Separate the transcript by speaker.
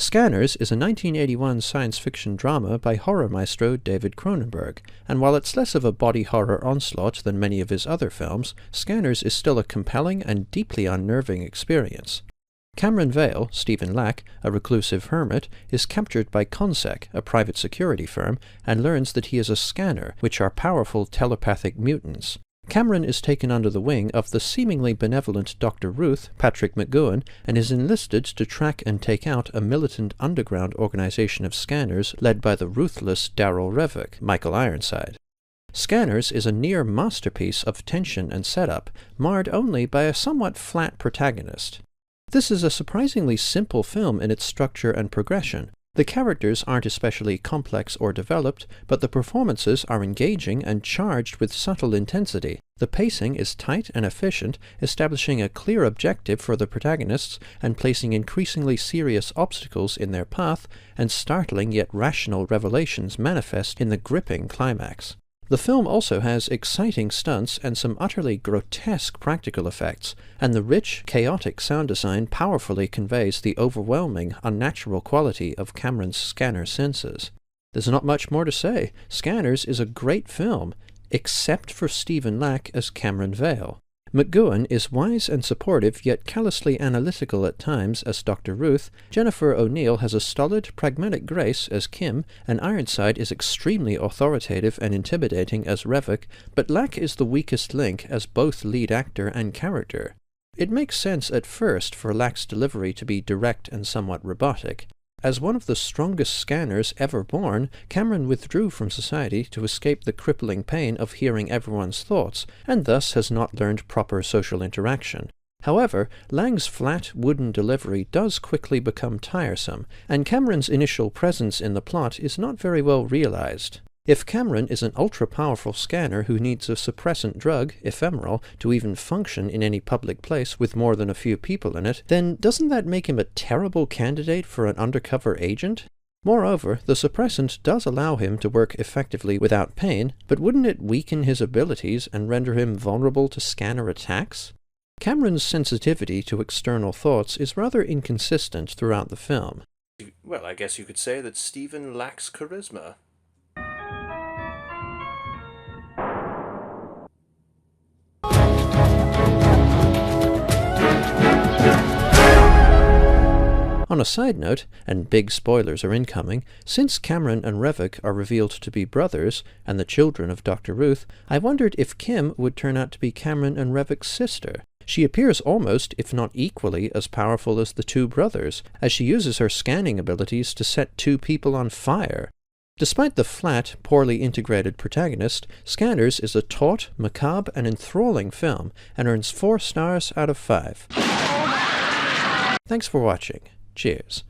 Speaker 1: Scanners is a 1981 science fiction drama by horror maestro David Cronenberg, and while it's less of a body horror onslaught than many of his other films, Scanners is still a compelling and deeply unnerving experience. Cameron Vale, Stephen Lack, a reclusive hermit, is captured by Consec, a private security firm, and learns that he is a scanner, which are powerful telepathic mutants. Cameron is taken under the wing of the seemingly benevolent Dr. Ruth, Patrick McGowan, and is enlisted to track and take out a militant underground organization of scanners led by the ruthless Daryl Revick, Michael Ironside. Scanners is a near masterpiece of tension and setup, marred only by a somewhat flat protagonist. This is a surprisingly simple film in its structure and progression. The characters aren't especially complex or developed, but the performances are engaging and charged with subtle intensity. The pacing is tight and efficient, establishing a clear objective for the protagonists and placing increasingly serious obstacles in their path, and startling yet rational revelations manifest in the gripping climax. The film also has exciting stunts and some utterly grotesque practical effects, and the rich, chaotic sound design powerfully conveys the overwhelming, unnatural quality of Cameron's scanner senses. There's not much more to say. Scanners is a great film, except for Stephen Lack as Cameron Vale. McGowan is wise and supportive, yet callously analytical at times as Dr. Ruth. Jennifer O'Neill has a stolid, pragmatic grace as Kim, and Ironside is extremely authoritative and intimidating as Revick, but Lack is the weakest link as both lead actor and character. It makes sense at first for Lack's delivery to be direct and somewhat robotic. As one of the strongest scanners ever born, Cameron withdrew from society to escape the crippling pain of hearing everyone's thoughts, and thus has not learned proper social interaction. However, Lang's flat, wooden delivery does quickly become tiresome, and Cameron's initial presence in the plot is not very well realized. If Cameron is an ultra-powerful scanner who needs a suppressant drug, ephemeral, to even function in any public place with more than a few people in it, then doesn't that make him a terrible candidate for an undercover agent? Moreover, the suppressant does allow him to work effectively without pain, but wouldn't it weaken his abilities and render him vulnerable to scanner attacks? Cameron's sensitivity to external thoughts is rather inconsistent throughout the film.
Speaker 2: Well, I guess you could say that Stephen lacks charisma.
Speaker 1: On a side note, and big spoilers are incoming, since Cameron and Revick are revealed to be brothers, and the children of Dr. Ruth, I wondered if Kim would turn out to be Cameron and Revick's sister. She appears almost, if not equally, as powerful as the two brothers, as she uses her scanning abilities to set two people on fire. Despite the flat, poorly integrated protagonist, Scanners is a taut, macabre, and enthralling film, and earns 4 stars out of 5. Thanks for watching. Cheers.